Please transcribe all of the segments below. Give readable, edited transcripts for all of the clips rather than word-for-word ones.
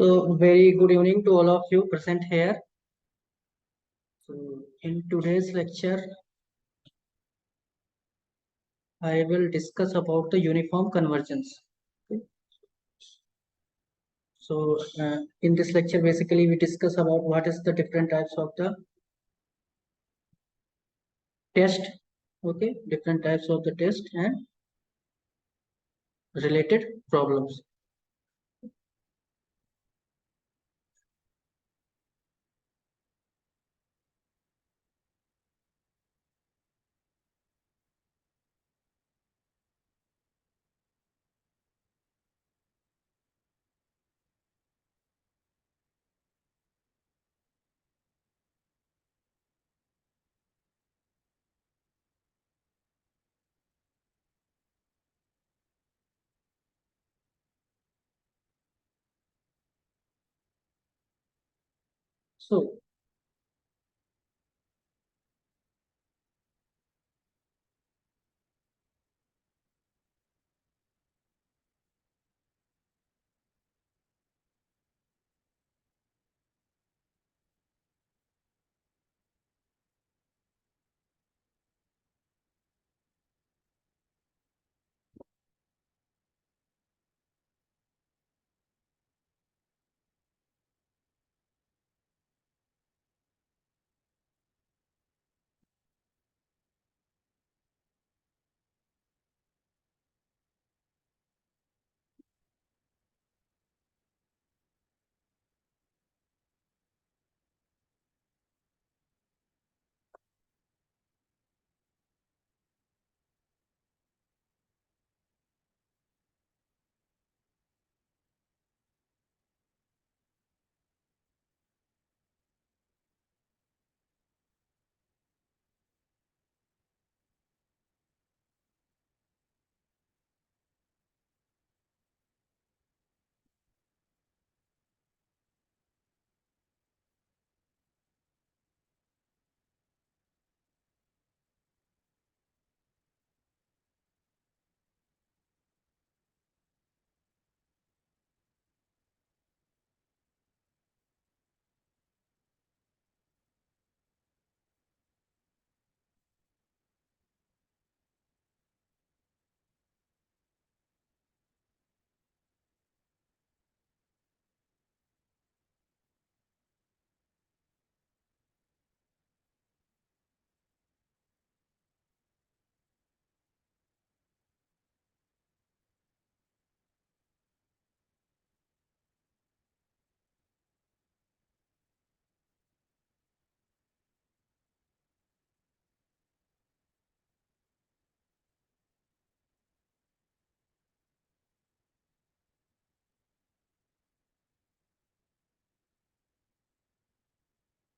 So, very good evening to all of you present here. So, in today's lecture, I will discuss about the uniform convergence. Okay. So, in this lecture, basically, we discuss about what is the different types of the test. Okay, different types of the test and related problems.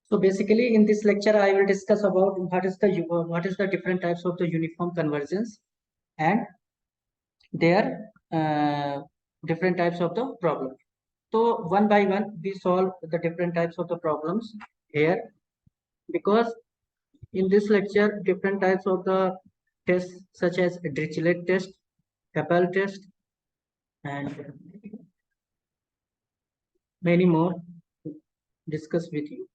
So, basically, in this lecture, I will discuss about what is the different types of the uniform convergence and their different types of the problem. So one by one, we solve the different types of the problems here, because in this lecture, different types of the tests such as Dirchilet test, Abel test, and many more discuss with you.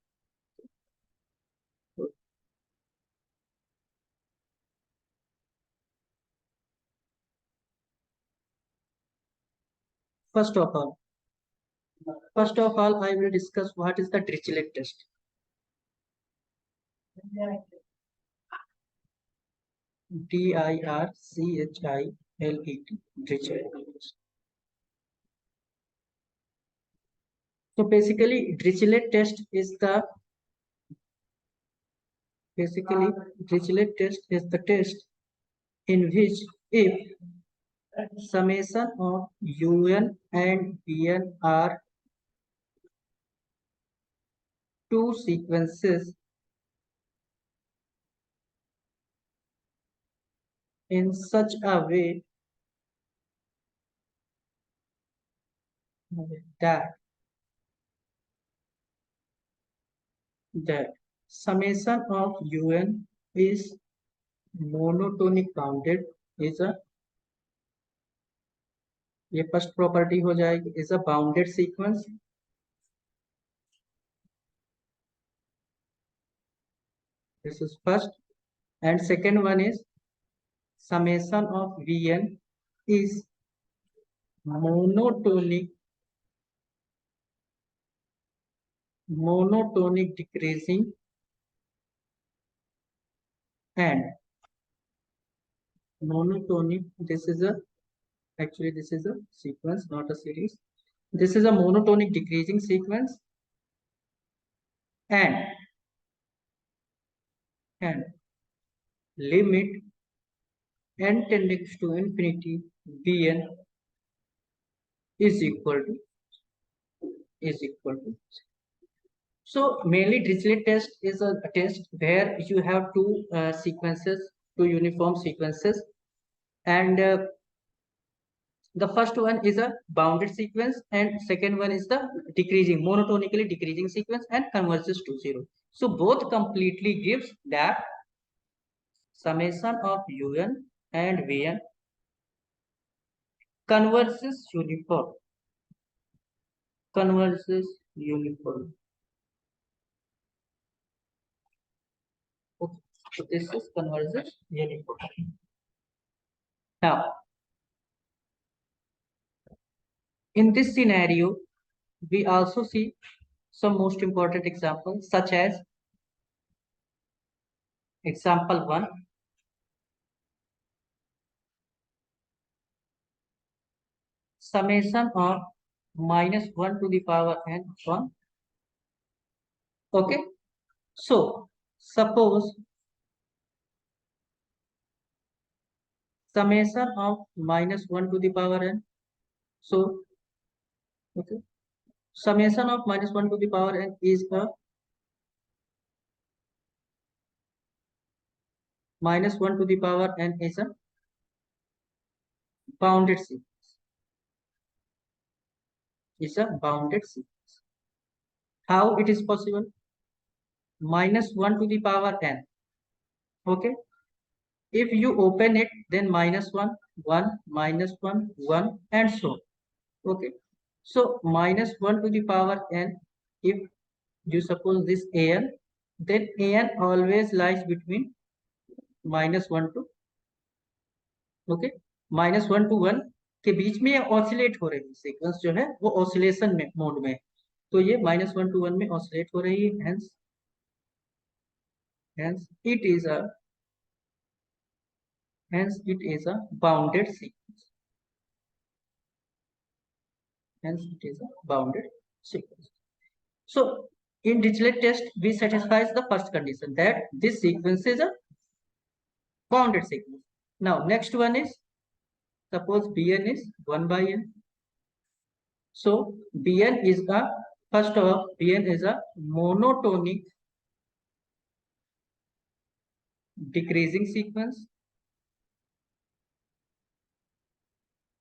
First of all, I will discuss what is the Dirchilet test. Dirchilet, Dirchilet test. So basically, Dirchilet test is the test in which if summation of un and bn are two sequences in such a way that summation of un is monotonic bounded is a ये first property हो जाएगी, is a bounded sequence This is first. And second one is summation of Vn is monotonic decreasing and monotonic. This is a actually this is a sequence, not a series. This is a monotonic decreasing sequence and and limit n tending to infinity Vn is equal to is equal to. So mainly Dirchilet test is a test where you have two sequences, two uniform sequences, and the first one is a bounded sequence, and second one is the decreasing, monotonically decreasing sequence, and converges to zero. So both completely gives that summation of un and vn converges uniform, converges uniform. Okay. So this is converges uniform. Now, in this scenario, we also see some most important examples, such as example 1, summation of -1 to the power n upon. Okay, so suppose summation of -1 to the power n. So, okay, summation of -1 to the power n is a -1 to the power n is a bounded sequence. Is a bounded sequence. How it is possible? -1 to the power n. Okay, if you open it, then -1, 1, -1, 1, and so on. Okay, so -1 to the power n, if you suppose this an, then an always lies between -1 to, okay, -1 to 1 के बीच में ये oscillate हो रही है, sequence जो है वो oscillation में मोड में है, तो ये -1 to 1 में ऑसिलेट हो रही है, hence it is a bounded sequence. Hence it is a bounded sequence. So in Dirchilet test, we satisfies the first condition that this sequence is a bounded sequence. Now next one is, suppose Bn is 1 by n. So Bn is a, first of all, Bn is a monotonic decreasing sequence.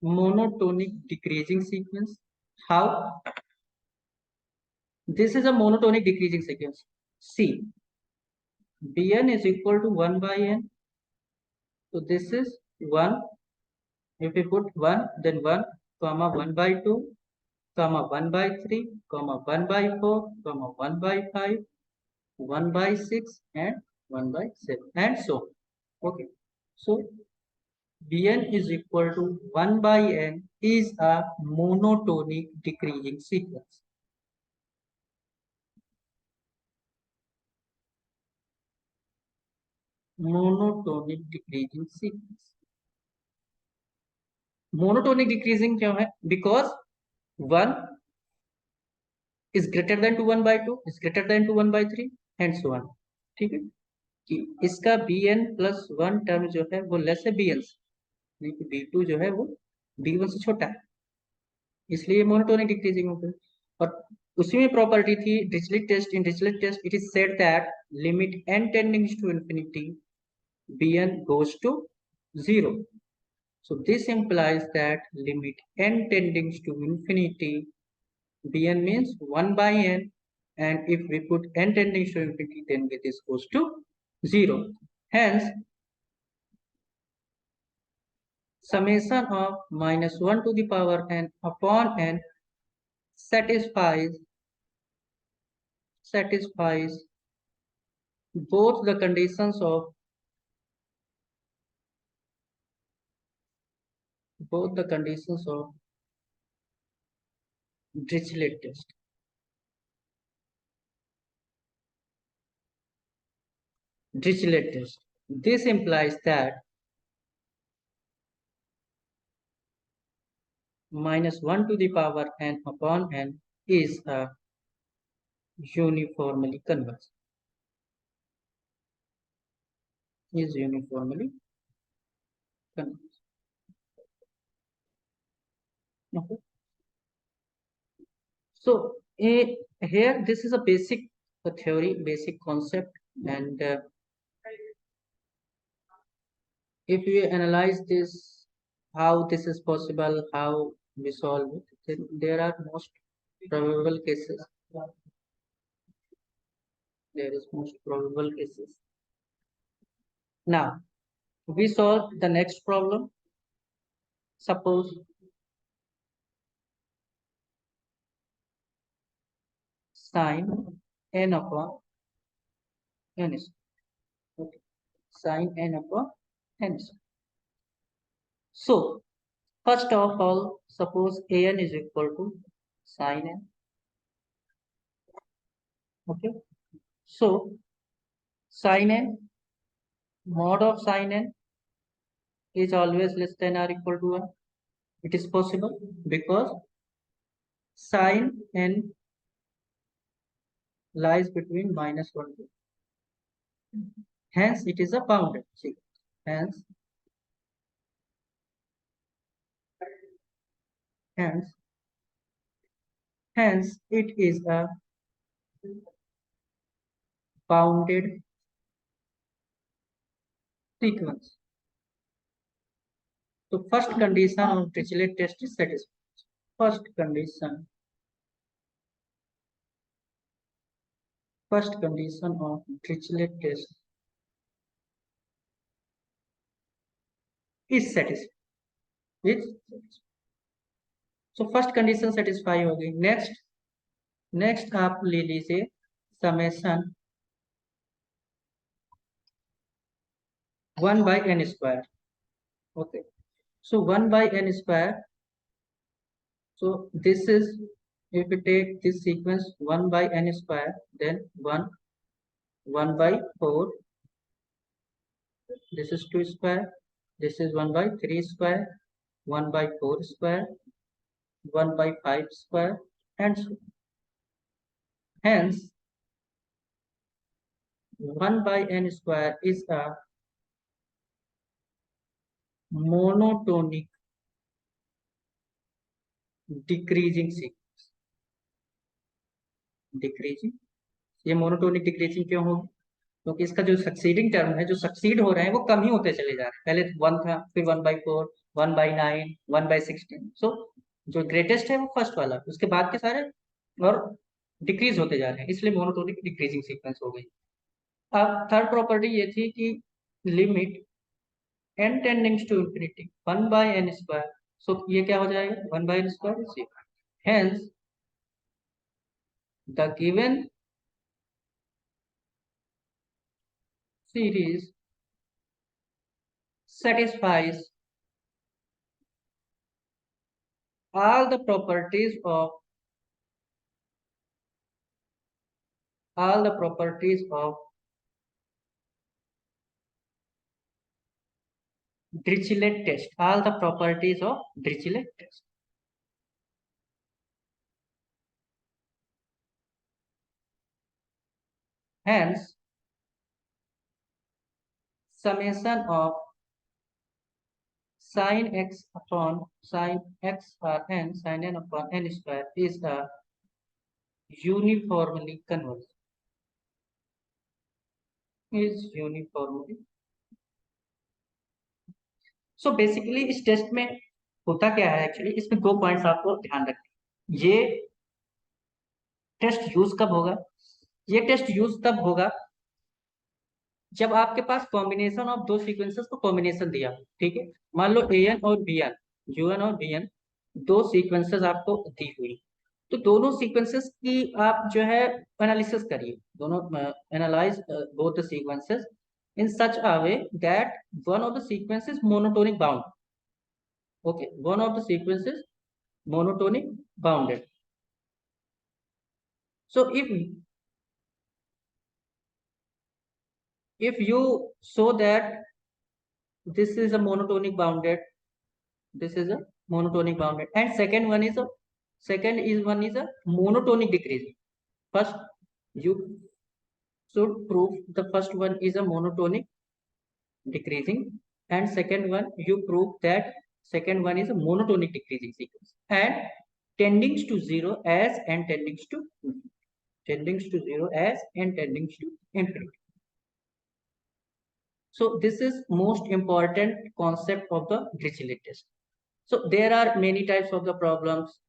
Monotonic decreasing sequence. How? This is a monotonic decreasing sequence. See, Bn is equal to 1 by n. So this is 1. If we put 1, then 1, comma 1 by 2, comma 1 by 3, comma 1 by 4, comma 1 by 5, 1 by 6, and 1 by 7, and so on. Okay. So Bn is equal to 1 by n is a monotonic decreasing sequence. Monotonic decreasing sequence. Monotonic decreasing क्यों है? Because 1 is greater than to 1 by 2, is greater than to 1 by 3, and so on. ठीक है, कि इसका bn plus 1 term जो है वो less है bn से, यानी कि b2 जो है वो b1 से छोटा है, इसलिए मोनोटोनिक डिक्रीजिंग हो गई. और उसी में प्रॉपर्टी थी Dirichlet test. In Dirichlet test it is said that limit n tending to infinity bn goes to 0. So this implies that limit n tending to infinity, bn means 1 by n, and if we put n tending to infinity, then this goes to 0. Hence, summation of -1 to the power n upon n satisfies both the conditions of Dirchilet test. Dirchilet test. This implies that minus 1 to the power n upon n is a uniformly converse. Is uniformly converse. Okay. So here this is a basic theory, basic concept, and if we analyze this, how this is possible, how we solve it, then there are most probable cases. There is most probable cases. Now we solve the next problem. Suppose sine n upon n is okay. Sine n upon n is. So first of all, suppose an is equal to sine n. Okay. So sine n, mod of sine n is always less than or equal to 1. It is possible because sine n lies between minus 1 to. Hence, it is a bounded sequence. Hence, it is a bounded sequence. So, first condition of Dirchilet test is satisfied. First condition of Dirchilet test is satisfied. So first condition satisfy हो गई. Next आप ले लीजिए summation 1 by n square. Okay, so 1 by n square. So this is, if we take this sequence 1 by n square, then 1 by 4, this is 2 square, this is 1 by 3 square, 1 by 4 square, 1 by 5 square, and so on. Hence 1 by n square is a monotonic decreasing sequence. Decreasing, ये monotonic decreasing क्यों होगी? क्योंकि इसका जो succeeding term है, जो succeed हो रहे हैं वो कम ही होते चले जा रहे हैं. पहले 1 था, फिर 1/4, 1/9, 1/16. सो जो ग्रेटेस्ट है वो फर्स्ट वाला, उसके बाद के सारे और डिक्रीज होते जा रहे हैं, इसलिए मोनोटोनिक डिक्रीजिंग सीक्वेंस हो गई. अब थर्ड प्रॉपर्टी ये थी कि limit n tending to infinity 1 by n square. So ये क्या हो जाएगा? 1 by n square is 0. Hence, the given series satisfies all the properties of Dirchilet test. All the properties of Dirchilet test. Hence, summation of sin x upon sin x or n, sin n upon n square is a uniformly converse. So basically इस test में होता क्या है? Actually इसमें 2 points आपको ध्यान रखने. ये टेस्ट यूज कब होगा? ये टेस्ट यूज तब होगा जब आपके पास कॉम्बिनेशन ऑफ 2 सीक्वेंसेस को कॉम्बिनेशन दिया. ठीक है, मान लो an और bn, un और bn 2 सीक्वेंसेस आपको दी हुई. तो दोनों सीक्वेंसेस की आप जो है एनालिसिस करिए, दोनों analyse both the sequences in such a way that one of the sequence is monotonic bound. Okay, one of the sequence is monotonic bounded. So if you show that this is a monotonic bounded, this is a monotonic bounded, and second is one is a monotonic decreasing. First, you should prove the first one is a monotonic decreasing, and second one you prove that second one is a monotonic decreasing sequence and tending to zero as and tending to zero as and tending to infinity. So this is most important concept of the Dirchilet test. So there are many types of the problems,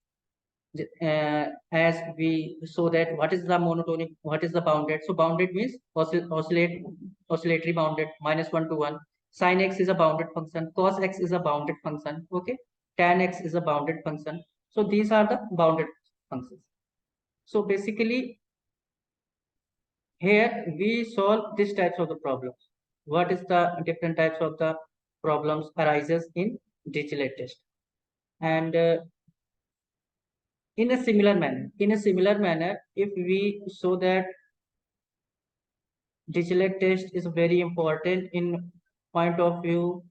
as we saw that what is the monotonic, what is the bounded. So bounded means oscillatory bounded, -1 to 1. Sin x is a bounded function, cos x is a bounded function, okay, tan x is a bounded function. So these are the bounded functions. So basically here we solve these types of the problems. What is the different types of the problems arises in Dirchilet test. And in a similar manner, if we show that Dirchilet test is very important in point of view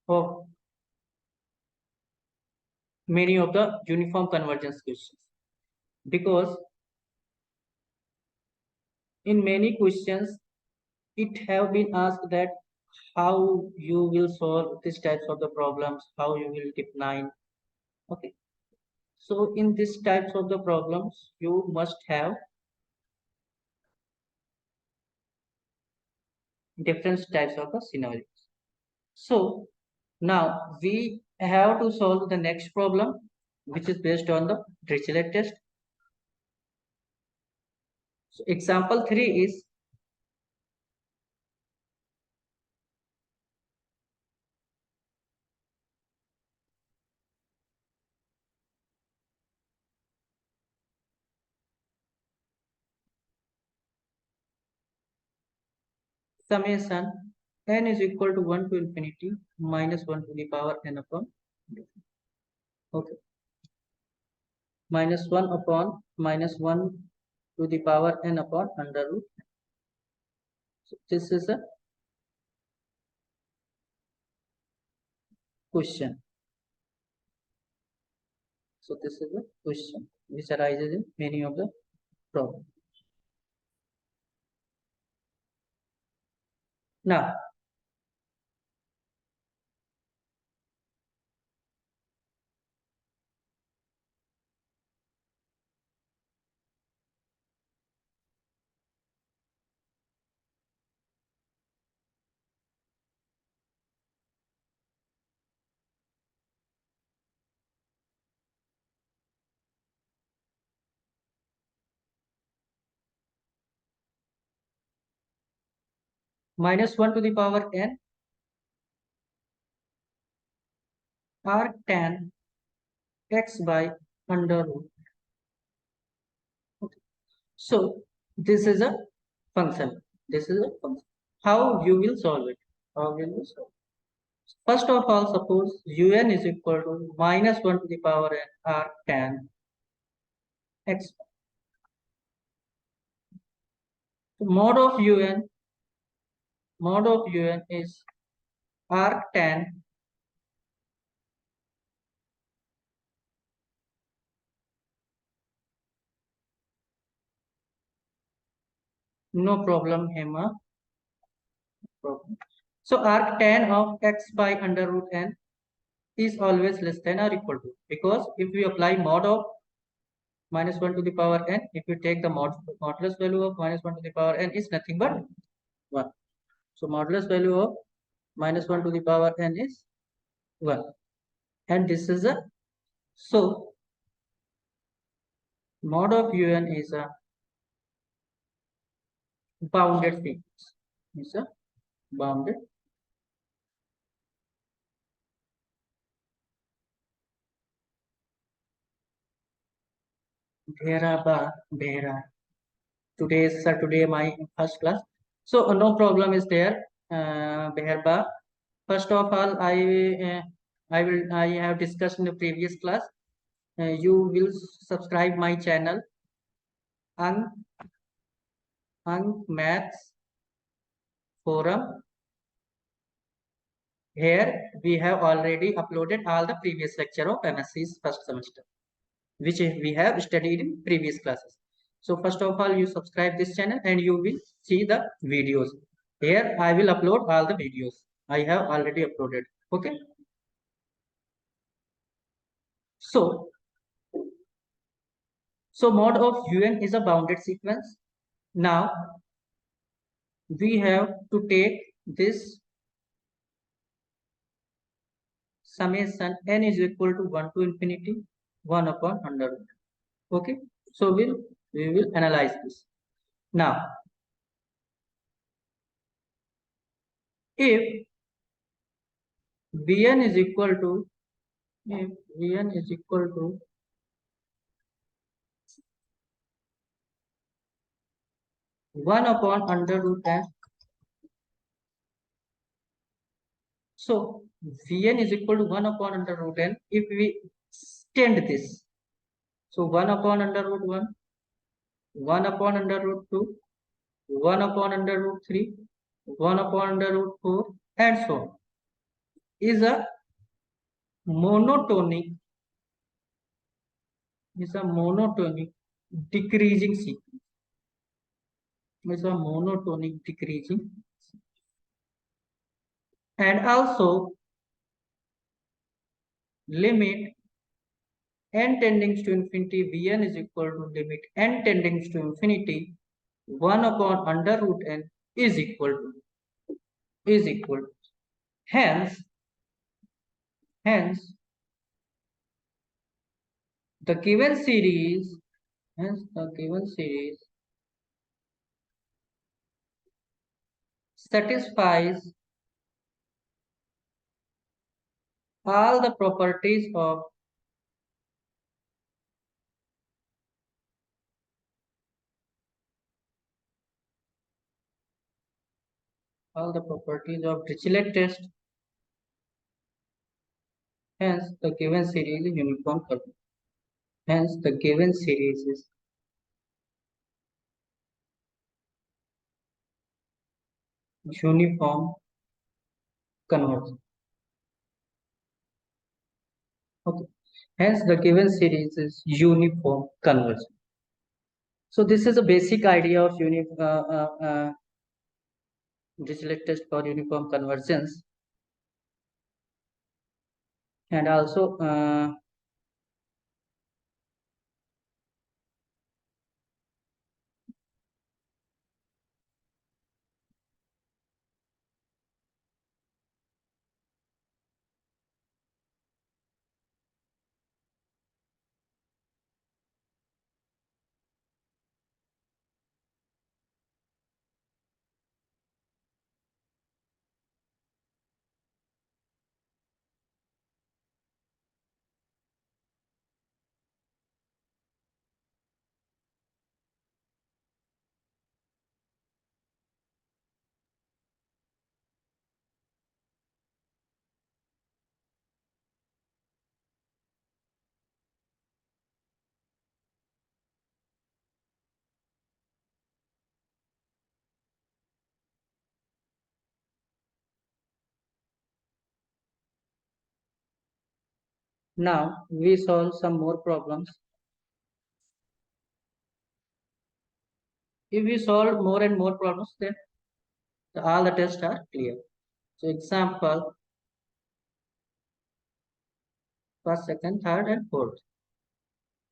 of many of the uniform convergence questions, because in many questions it have been asked that how you will solve these types of the problems, how you will define. Okay, so in these types of the problems you must have different types of the scenarios. So now we have to solve the next problem, which is based on the Dirchilet test. So example 3 is summation n is equal to 1 to infinity minus 1 to the power n upon, okay, minus 1 upon minus 1 to the power n upon under root. So this is a question. So this is a question which arises in many of the problems. Now minus 1 to the power n arctan x by under root. Okay. So this is a function. This is a function. How you will solve it? How will you solve? First of all, suppose un is equal to minus 1 to the power n arctan x. So mod of un is arctan no problem Hema problem. So arctan of x by under root n is always less than or equal to, because if we apply mod of minus 1 to the power n, if you take the modulus value of minus 1 to the power n is nothing but 1. So modulus value of minus 1 to the power n is 1, and this is a, so mod of un is a bounded sequence, is a bounded. Bhera ba Bhera. Today my first class. So no problem is there. Bherba. First of all, I have discussed in the previous class. You will subscribe my channel Ang Maths Forum. Here we have already uploaded all the previous lecture of MSC's first semester, which we have studied in previous classes. So first of all, you subscribe this channel and you will see the videos. Here I will upload all the videos. I have already uploaded. Okay. So, mod of UN is a bounded sequence. Now we have to take this summation n is equal to 1 to infinity 1 upon under root. Okay. So we will analyze this. Now, if Vn is equal to if Vn is equal to 1 upon under root n. So Vn is equal to 1 upon under root n if we extend this. So 1 upon under root 1, 1 upon under root 2, 1 upon under root 3, 1 upon under root 4, and so on, is a monotonic decreasing sequence. Is a monotonic decreasing, and also limit n tending to infinity Vn is equal to limit n tending to infinity 1 upon under root n is equal to. Hence the given series satisfies all the properties of Dirchilet test. Hence the given series is uniform convergence. Hence the given series is uniform convergence. Okay. Hence the given series is uniform convergence. So this is a basic idea of Dirchilet test for uniform convergence, and also now we solve some more problems. If we solve more and more problems, then all the tests are clear. So example, first, second, third, and fourth.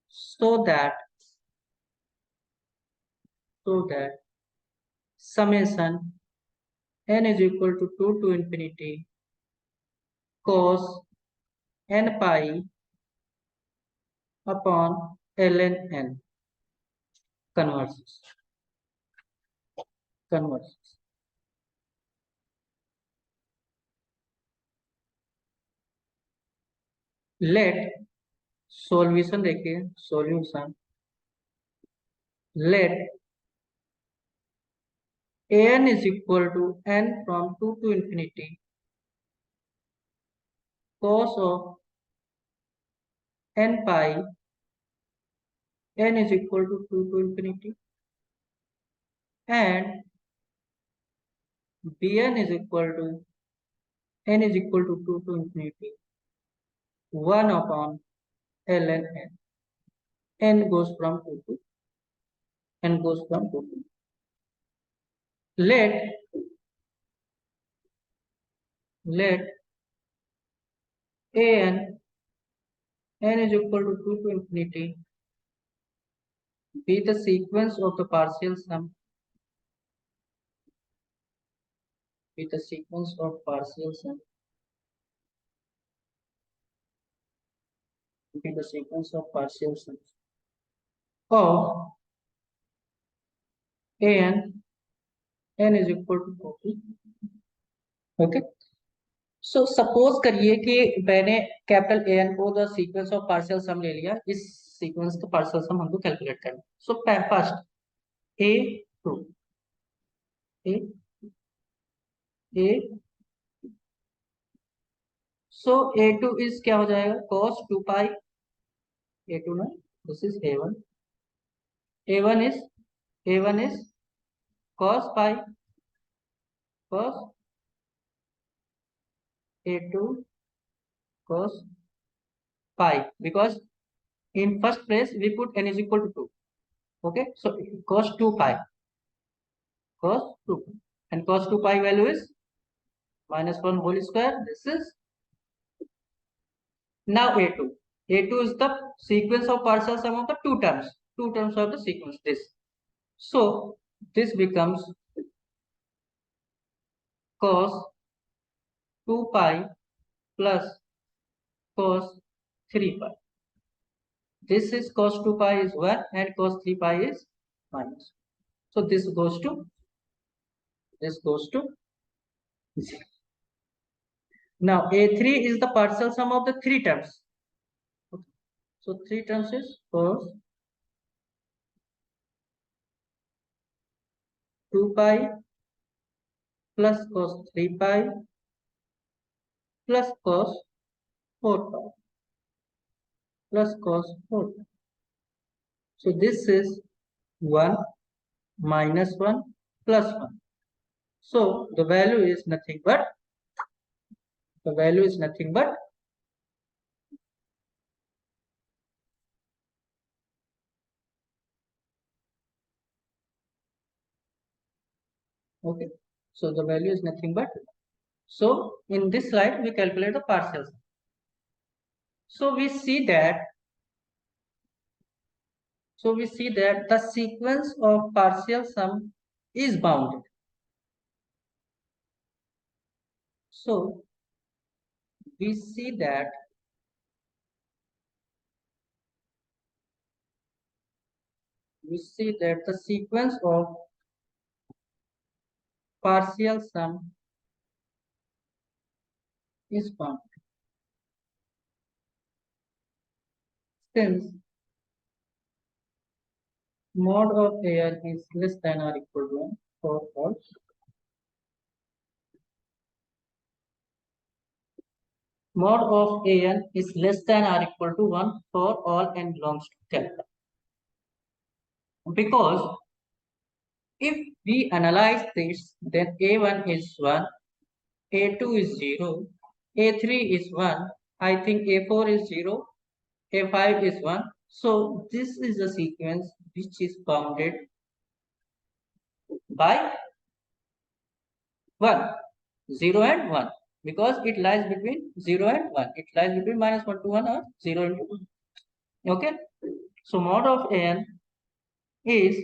So that summation n is equal to 2 to infinity cos n pi upon ln n converges. Let solution देखिए solution let an is equal to n from 2 to infinity cos of n pi, n is equal to 2 to infinity, and bn is equal to n is equal to 2 to infinity 1 upon ln n. N goes from 2 to n goes from 2 to. Let an n is equal to 2 to infinity be the sequence of the partial sum, be the sequence of partial sum, be the sequence of partial sums of an n is equal to 40. Okay, so suppose करिए कि मैंने capital A N को the sequence of partial सम ले लिया, इस sequence का partial सम हमको calculate करना। So first A two A A, so A two is क्या हो जाएगा cos 2 पाई ए टू ना, दिस इज ए1, ए1 इज cos pi cos a2 cos pi, because in first place we put n is equal to 2. Okay, so cos 2 pi, cos 2, and cos 2 pi value is -1 whole square. This is now a2. A2 is the sequence of partial sum of the two terms of the sequence, this. So this becomes cos 2 pi plus cos 3 pi. This is cos 2 pi is 1 and cos 3 pi is minus. So this goes to 0. Now a3 is the partial sum of the three terms. Okay. So three terms is cos 2 pi plus cos 3 pi plus cos 4 pi plus cos 4 pi. So this is 1 minus 1 plus 1. So the value is nothing but okay. So the value is nothing but, so in this slide we calculate the partial sum. So we see that the sequence of partial sum is bounded. So we see that the sequence of partial sum is bounded. Since mod of AN is less than or equal to 1 for all, mod of AN is less than or equal to 1 for all n belongs to delta. Because if we analyze this, then A1 is 1, A2 is 0, A3 is 1, I think A4 is 0, A5 is 1. So this is a sequence which is bounded by 1, 0 and 1, because it lies between 0 and 1. It lies between -1 to 1 or 0 into 1. Okay. So mod of n is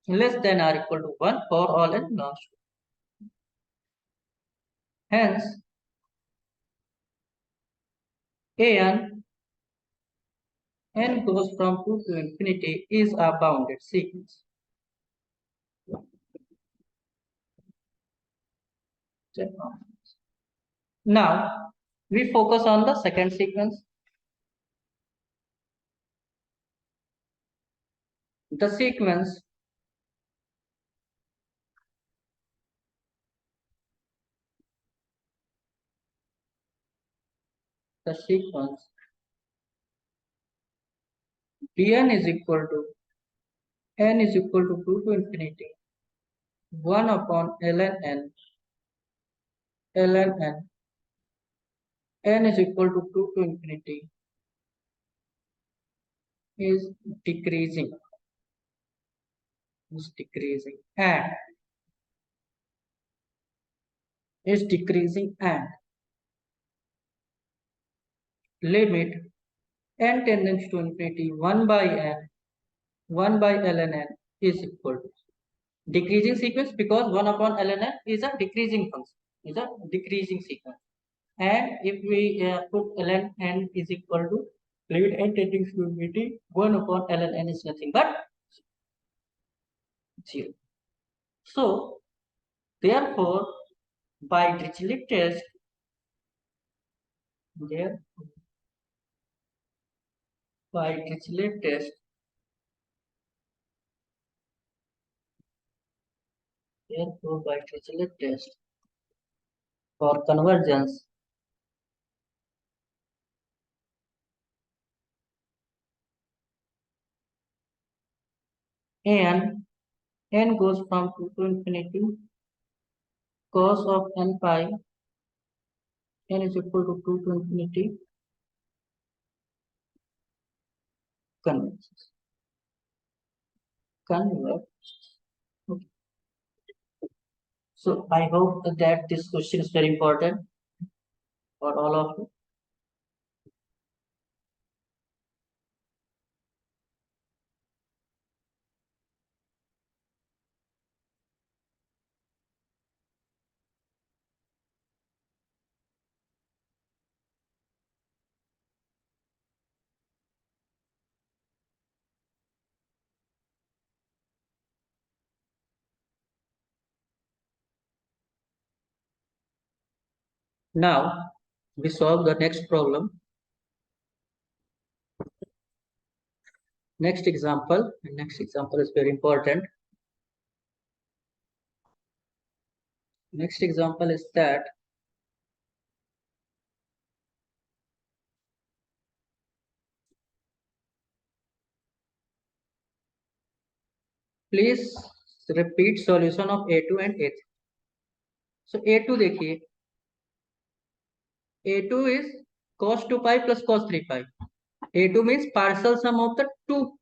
less than or equal to 1 for all n belongs to. Hence, an n goes from 2 to infinity is a bounded sequence. Now, we focus on the second sequence. the sequence Dn is equal to n is equal to 2 to infinity 1 upon ln n is equal to 2 to infinity is decreasing and limit n tends to infinity 1 by ln n is equal to decreasing sequence, because 1 upon ln n is a decreasing function, is a decreasing sequence. And if we put ln n is equal to limit n tending to infinity 1 upon ln n is nothing but 0. So therefore by Dirchilet test, there by Dirchilet test, therefore by Dirchilet test for convergence, and n goes from 2 to infinity cos of n pi n is equal to 2 to infinity converges. Converge. Okay. So I hope that this question is very important for all of you. Now we solve the next problem. Next example. Next example is very important. Next example is that please repeat solution of A2 and A3. So A2 देखिए, A2 is cos 2 pi plus cos 3 pi. A2 means partial sum of the two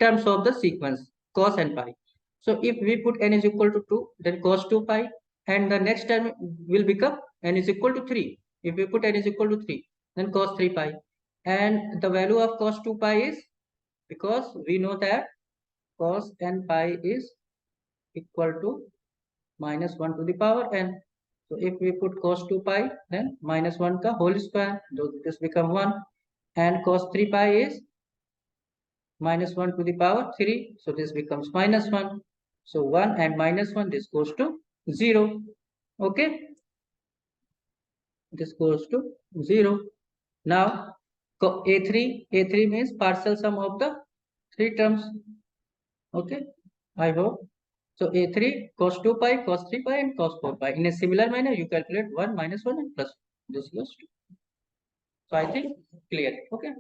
terms of the sequence cos and pi. So if we put n is equal to 2, then cos 2 pi, and the next term will become n is equal to 3. If we put n is equal to 3, then cos 3 pi, and the value of cos 2 pi is, because we know that cos n pi is equal to minus 1 to the power n. So if we put cos 2 pi, then minus 1 ka whole square, so this become 1, and cos 3 pi is minus 1 to the power 3, so this becomes minus 1. So 1 and minus 1, this goes to 0. Okay, this goes to 0. Now A3 means partial sum of the three terms. Okay, I hope. So A3 cos 2 pi, cos 3 pi, and cos 4 pi. In a similar manner, you calculate 1 minus 1 and plus this goes to. So I think clear. Okay.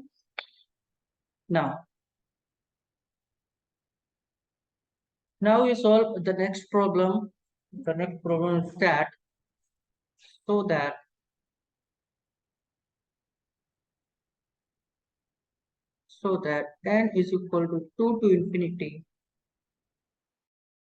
Now we solve the next problem. The next problem is that so that n is equal to 2 to infinity